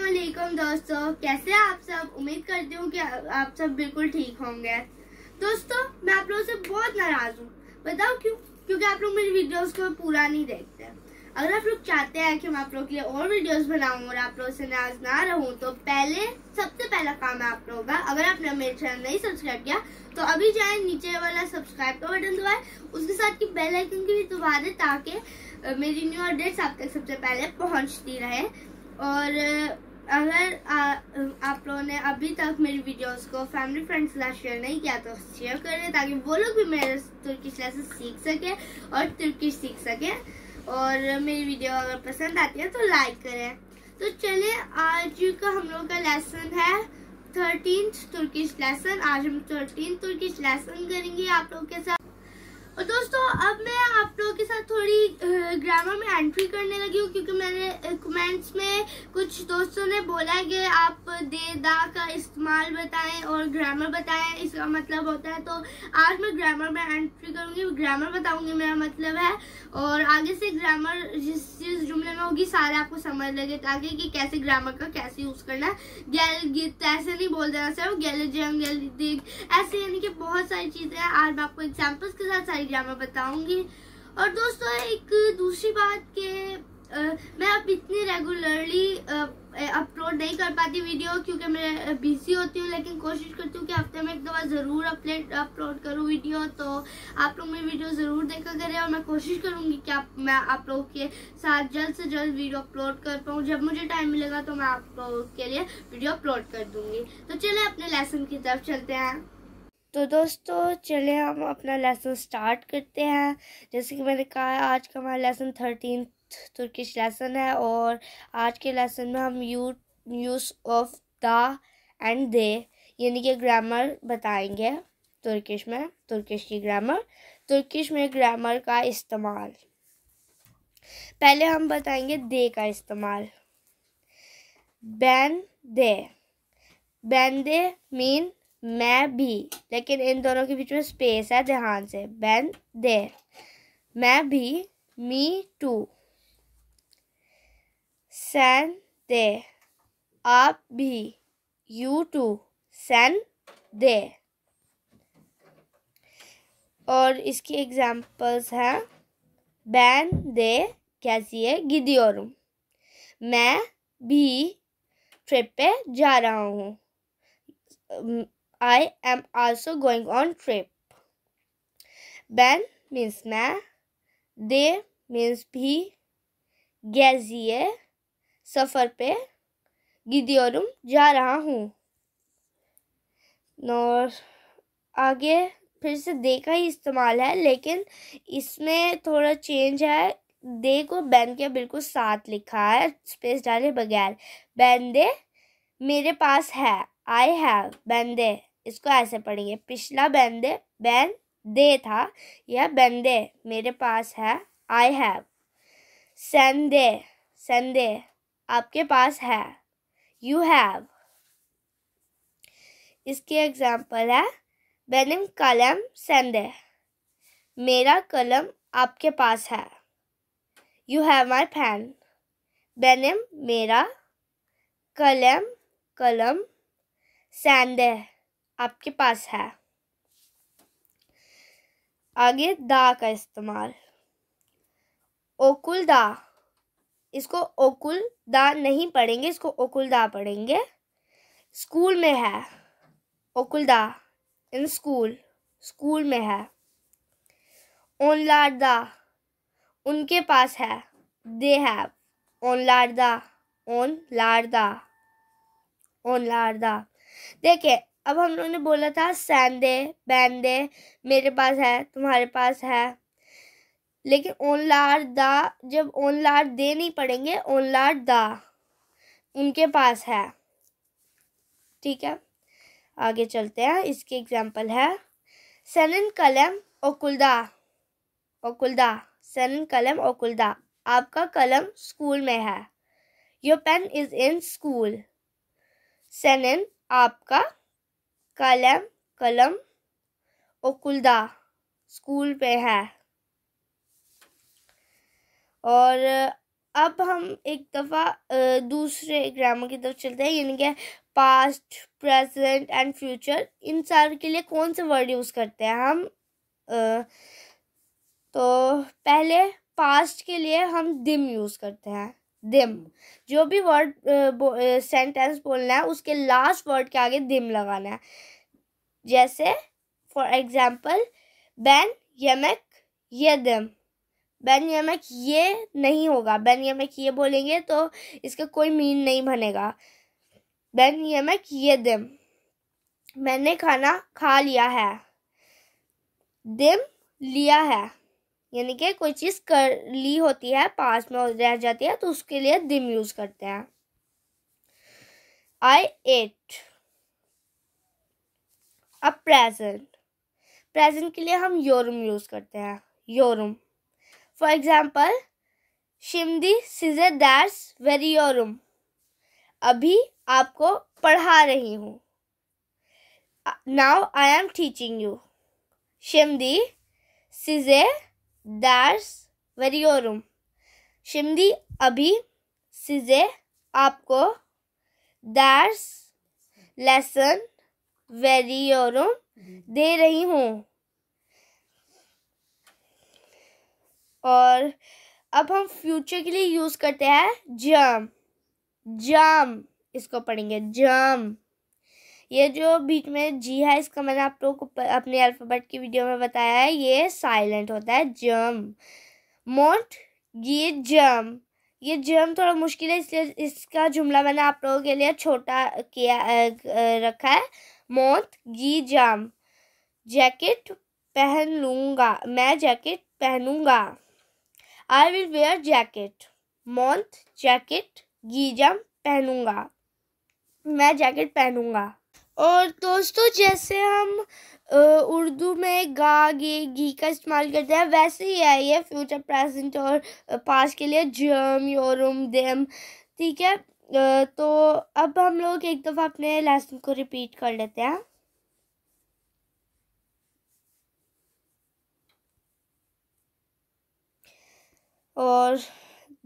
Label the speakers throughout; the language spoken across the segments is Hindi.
Speaker 1: अस्सलाम दोस्तों, कैसे हैं आप सब। उम्मीद करती हूँ कि आप सब बिल्कुल ठीक होंगे। दोस्तों, मैं आप लोगों से बहुत नाराज हूँ। बताओ क्यों? क्योंकि आप लोग मेरी वीडियोस को पूरा नहीं देखते। अगर आप लोग चाहते हैं कि मैं आप लोगों के लिए और वीडियोस बनाऊं और आप लोगों से नाराज ना रहूं, तो सबसे पहला काम है आप लोगों का, अगर आपने मेरे चैनल नहीं सब्सक्राइब किया तो अभी जाए, नीचे वाला सब्सक्राइब का बटन दबाए, उसके साथ की बेल आइकन की भी दबा दे, ताकि मेरी न्यू अपडेट्स आप तक सबसे पहले पहुंचती रहे। और अगर आप लोगों ने अभी तक मेरी वीडियोस को फैमिली फ्रेंड्स के साथ शेयर नहीं किया तो शेयर करें, ताकि वो लोग भी मेरे तुर्किश लेसन सीख सके और तुर्किश सीख सके। और मेरी वीडियो अगर पसंद आती है तो लाइक करें। तो चलिए, आज का हम लोग का लेसन है 13th तुर्किश लेसन। आज हम 13th तुर्किश लेसन करेंगे आप लोग के साथ। और दोस्तों, अब मैं आप लोगों के साथ थोड़ी ग्रामर में एंट्री करने लगी हूँ, क्योंकि मैंने कमेंट्स में कुछ दोस्तों ने बोला है कि आप दे दा का इस्तेमाल बताएं और ग्रामर बताएं, इसका मतलब होता है। तो आज मैं ग्रामर में एंट्री करूंगी, ग्रामर बताऊंगी, मेरा मतलब है। और आगे से ग्रामर जिस जुमले में होगी सारे आपको समझ लगे, ताकि कि कैसे ग्रामर का कैसे यूज करना है। गैल ऐसे नहीं बोल देना चाहिए, गैल जंग गैल दिग ऐसे, यानी कि बहुत सारी चीजें हैं। आज मैं आपको एग्जाम्पल्स के साथ ग्रामर बताऊंगी। और दोस्तों, एक दूसरी बात के मैं अब इतनी रेगुलरली अपलोड नहीं कर पाती वीडियो, क्योंकि मैं बिजी होती हूँ, लेकिन कोशिश करती हूँ कि हफ्ते में एक दफा जरूर अपलोड करूँ वीडियो। तो आप लोग मेरी वीडियो जरूर देखा करें, और मैं कोशिश करूंगी कि मैं आप लोगों के साथ जल्द से जल्द वीडियो अपलोड कर पाऊँ। जब मुझे टाइम मिलेगा तो मैं आप लोगों के लिए वीडियो अपलोड कर दूंगी। तो चलिए अपने लेसन की तरफ चलते हैं। तो दोस्तों, चलिए हम अपना लेसन स्टार्ट करते हैं। जैसे कि मैंने कहा, आज का हमारा लेसन 13th तुर्किश लेसन है। और आज के लेसन में हम use of the and they यानी कि ग्रामर बताएंगे तुर्किश में, तुर्किश की ग्रामर, तुर्किश में ग्रामर का इस्तेमाल। पहले हम बताएंगे दे का इस्तेमाल। बैन दे मीन मैं भी, लेकिन इन दोनों के बीच में स्पेस है, ध्यान से। बैन दे मैं भी, मी टू। सैन दे आप भी, यू टू। सैन दे। और इसकी एग्जाम्पल्स हैं, बैन दे कैसी गिदियोरुम, मैं भी ट्रिप पे जा रहा हूँ। I am also going on trip. Ben means मैं, दे means भी, गेजिए सफर पे, गिदियोरुम जा रहा हूँ। और आगे फिर से दे का ही इस्तेमाल है, लेकिन इसमें थोड़ा चेंज है। दे को बैन के बिल्कुल साथ लिखा है, स्पेस डाले बगैर। बैन दे मेरे पास है, आई हैव। बैन दे इसको ऐसे पढ़ेंगे, पिछला बैन दे था, यह बैन दे मेरे पास है, आई हैव। सेंदे आपके पास है, यू हैव। इसके एग्जाम्पल है, बेनिम कलम सेंदे मेरा कलम आपके पास है, यू हैव माई पेन। बेनिम मेरा, कलम सेंदे आपके पास है। आगे दा का इस्तेमाल। ओकुल दा, इसको ओकुल दा नहीं पढ़ेंगे, इसको ओकुल दा पढ़ेंगे। स्कूल में है, ओकुल दा इन स्कूल, स्कूल में है। ओनलार दा उनके पास है, दे हैव। ओनलार दा। देखिए, अब हम लोगों ने बोला था सैंदे बैंदे मेरे पास है, तुम्हारे पास है, लेकिन ओनलार दा, जब ओनलार दे नहीं पढ़ेंगे, ओनलार दा उनके पास है। ठीक है, आगे चलते हैं। इसके एग्जाम्पल है, सनन कलम ओकुलदा सनन कलम ओकुलदा आपका कलम स्कूल में है, your pen is in school. सनन आपका, कलम ओकुलदा स्कूल पे है। और अब हम एक दफ़ा दूसरे ग्रामर की तरफ चलते हैं, यानी कि पास्ट, प्रेजेंट एंड फ्यूचर। इन सारे के लिए कौन से वर्ड यूज़ करते हैं हम? तो पहले पास्ट के लिए हम दिम यूज़ करते हैं। दिम, जो भी वर्ड सेंटेंस बोलना है उसके लास्ट वर्ड के आगे दिम लगाना है। जैसे फॉर एग्जाम्पल, बेन यमक यदम। बेन यमक ये नहीं होगा, बेन यमक ये बोलेंगे तो इसका कोई मीन नहीं बनेगा। बेन यमक यदम, मैंने खाना खा लिया है। दिम, लिया है, यानी कि कोई चीज़ कर ली होती है, पास में रह जाती है, तो उसके लिए दिम यूज़ करते हैं। I ate। अब प्रेजेंट, प्रेजेंट के लिए हम योरुम यूज़ करते हैं। योरुम, फॉर एग्जाम्पल, शिमदी सिजे दैट्स वेरी योरुम। अभी आपको पढ़ा रही हूँ। Now I am teaching you. शिमदी सिजे दैट्स वेरी योरुम। शिमदी अभी, सिजे आपको, दैट्स लेसन वेरी योरुम दे रही हूँ। और अब हम फ्यूचर के लिए यूज़ करते हैं जम। जम, इसको पढ़ेंगे जम। ये जो बीच में जी है, इसका मैंने आप लोगों को अपने अल्फ़ाबेट की वीडियो में बताया है, ये साइलेंट होता है, जम। मोंट ये जम, ये जम थोड़ा मुश्किल है, इसलिए इसका जुमला मैंने आप लोगों के लिए छोटा किया रखा है। मोंट गी जम, जैकेट पहन लूँगा, मैं जैकेट पहनूँगा। I will wear jacket. मोंट जैकेट गी जम, पहनूँगा, मैं जैकेट पहनूँगा। और दोस्तों, जैसे हम उर्दू में गा गे घी का इस्तेमाल करते हैं, वैसे ही है ये फ्यूचर, प्रेजेंट और पास्ट के लिए जम, योरुम, देम। ठीक है, तो अब हम लोग एक दफ़ा अपने लेसन को रिपीट कर लेते हैं। और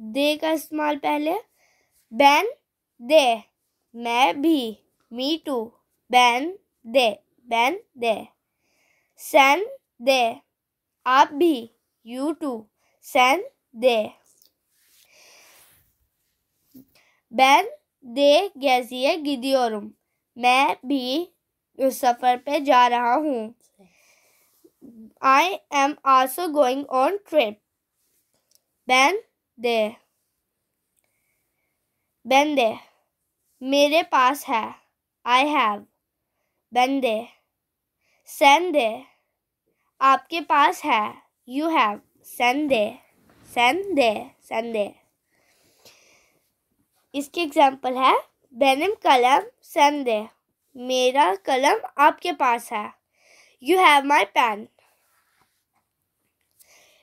Speaker 1: दे का इस्तेमाल पहले, बैन दे, मैं भी, मी टू, बैन दे, बैन दे। सेन दे, आप भी, यू टू, सेन दे। बैन दे गेजिए गिदियोरुम, मैं भी सफ़र पे जा रहा हूँ। I am also going on trip. बैन दे, बैन दे, मेरे पास है, आई हैव, बैन दे। सेन दे, आपके पास है, यू हैव, सेन दे, सेन दे, सेन दे। इसकी एग्जाम्पल है, बेनिम कलम सेन दे, मेरा कलम आपके पास है, यू हैव माई पेन।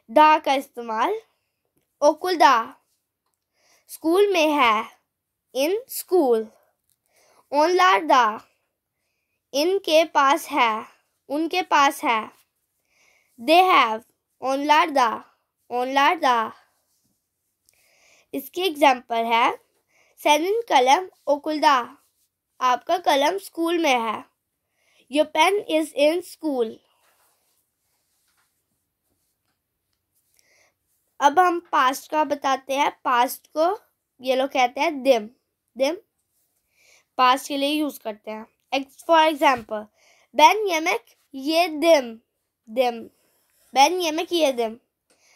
Speaker 1: दा का इस्तेमाल, ओकुल दा, स्कूल में है, इन स्कूल। ओनलार दा, इनके पास है, उनके पास है। दे हैव, ओनलार दा, ओनलार दा। इसकी एग्जाम्पल है, सेनिन कलम ओकुलदा, आपका कलम स्कूल में है, your pen is in school. अब हम पास्ट का बताते हैं। पास्ट को ये लोग कहते हैं दिम। दिम पास्ट के लिए यूज करते हैं। फॉर एग्जाम्पल, बेन यमक ये दिम, दिम, बेन यमक ये दिम,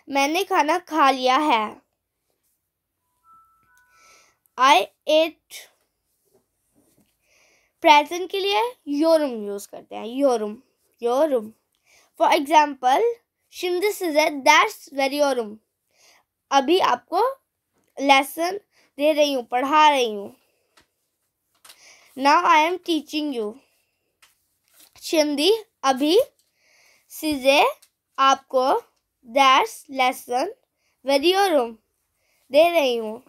Speaker 1: मैंने खाना खा लिया है। आई एट, प्रेजेंट के लिए योरुम यूज करते हैं, योरुम, योरुम। फॉर एग्जाम्पल, शिमदी सिजे दैट्स वेरी योरुम, अभी आपको लेसन दे रही हूँ, पढ़ा रही हूँ। Now I am teaching you, शिमदी अभी, सिजे आपको, दैट्स लेसन वेरी योरुम दे रही हूँ।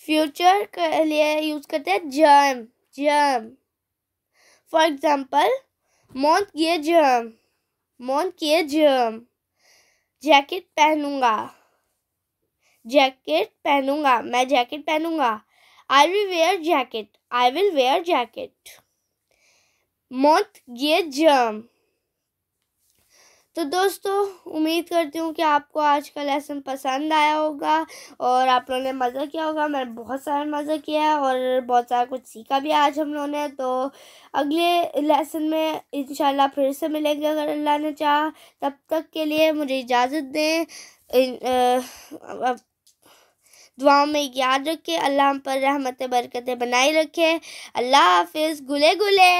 Speaker 1: फ्यूचर के लिए यूज करते हैं जर्म, जर्म। फॉर एग्जाम्पल, मोंट किए जर्म, मोंट किए जर्म, जैकेट पहनूंगा। जैकेट पहनूंगा, मैं जैकेट पहनूंगा। I will wear jacket, I will wear jacket. मौत ये जर्म। तो दोस्तों उम्मीद करती हूँ कि आपको आज का लेसन पसंद आया होगा और आप लोगों ने मज़ा किया होगा। मैंने बहुत सारा मज़ा किया है और बहुत सारा कुछ सीखा भी आज हम लोगों ने। तो अगले लेसन में इंशाल्लाह फिर से मिलेंगे अगर अल्लाह ने चाहा। तब तक के लिए मुझे इजाज़त दें। दुआओं में याद रखें। अल्लाह हम पर रहमत बरकतें बनाए रखे। अल्लाह हाफिज़। गुले गुले।